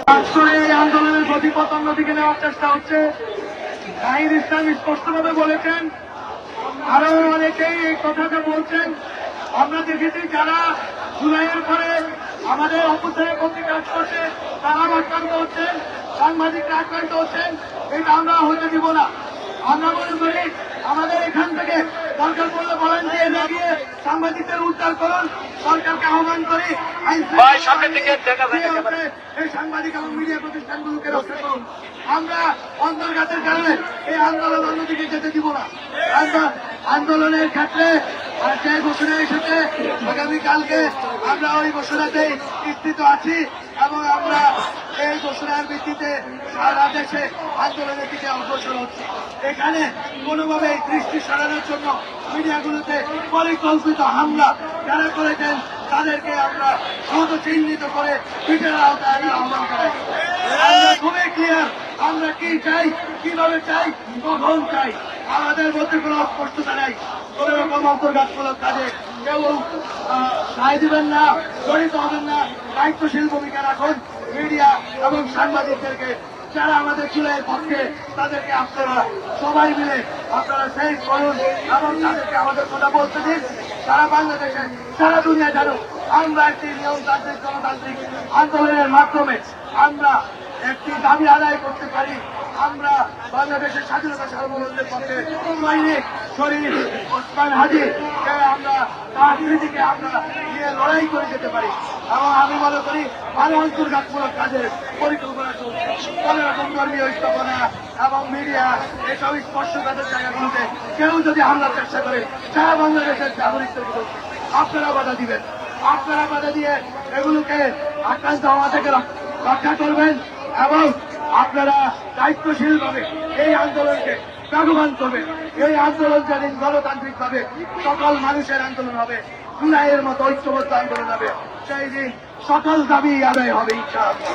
এই আন্দোলনের গতিপথ অন্যদিকে নেওয়ার চেষ্টা হচ্ছে। জাহিদ ইসলাম স্পষ্টভাবে বলেছেন, আরো অনেকেই এই কথাটা বলছেন। আমরা দেখেছি যারা জুলাইয়ের পরে আমাদের অভ্যুত্থানের পক্ষে কাজ করছে তারা আক্রান্ত হচ্ছেন, সাংবাদিকরা আক্রান্ত হচ্ছেন। এটা আমরা হতে দিব না। আমরা মনে করি আমাদের এখান থেকে দরকার পড়লে ভলান্টিয়ার লাগিয়ে সাংবাদিকদের উদ্ধার করুন। সরকারকে আহ্বান করি এই সাংবাদিক এবং মিডিয়া প্রতিষ্ঠানগুলোকে রক্ষা করুন। আমরা অন্তর্ঘাতের কারণে এই আন্দোলন অন্যদিকে যেতে দিব না। আন্দোলনের ক্ষেত্রে যে ঘোষণা এসেছে আগামীকালকে আমরা ওই ঘোষণাতেই স্থিত আছি এবং আমরা এই ঘোষণার ভিত্তিতে সারা দেশে আন্দোলনের দিকে অগ্রসর হচ্ছি। এখানে কোনোভাবে এই দৃষ্টি সরানোর জন্য মিডিয়াগুলোতে পরিকল্পিত হামলা যারা করেছেন তাদেরকে আমরা দ্রুত চিহ্নিত করে বিচারের আওতায় আহ্বান করাই। আমরা খুবই ক্লিয়ার আমরা কি চাই, কিভাবে চাই, কখন চাই। আমাদের মধ্যে কোনো অস্পষ্টতা নেই। কোন রকম অন্তর্ঘাতমূলক কাজে কেউ রায় দিবেন না, জড়িত হবেন না। দায়িত্বশীল ভূমিকা রাখুন মিডিয়া এবং সাংবাদিকদেরকে। যারা আমাদের চুলের পক্ষে তাদেরকে আপনারা সবাই মিলে আপনারা সেই করুন এবং তাদেরকে আমাদের কথা বলতে দিন। সারা বাংলাদেশে সারা দুনিয়া জানুক আমরা একটি নিয়মতান্ত্রিক গণতান্ত্রিক আন্দোলনের মাধ্যমে আমরা একটি দাবি আদায় করতে পারি। আমরা বাংলাদেশের স্বাধীনতা সার্বভৌমত্বের পক্ষে সৈনিক শরীফ ওসমান হাজি আমরা তার স্মৃতিকে আমরা নিয়ে লড়াই করে যেতে পারি। এবং আমি মনে করি ভালো অন্তর্ঘাতমূলক কাজের পরিকল্পনা চলছে। কোন রকম ধর্মীয় স্থাপনা এবং মিডিয়া এসব স্পর্শকাতের জায়গাগুলোতে কেউ যদি হামলার চেষ্টা করে সারা বাংলাদেশের নাগরিকদের বলছে আপনারা বাধা দিবেন। আপনারা বাধা দিয়ে এগুলোকে আক্রান্ত হওয়া থেকে রক্ষা করবেন এবং আপনারা দায়িত্বশীলভাবে এই আন্দোলনকে লাভবান করবেন। এই আন্দোলন যেদিন গণতান্ত্রিক ভাবে সকল মানুষের আন্দোলন হবে, জুলাইয়ের মতো ঐক্যবদ্ধ আন্দোলন হবে, সেই দিন সকল দাবি আদায় হবে ইনশাআল্লাহ।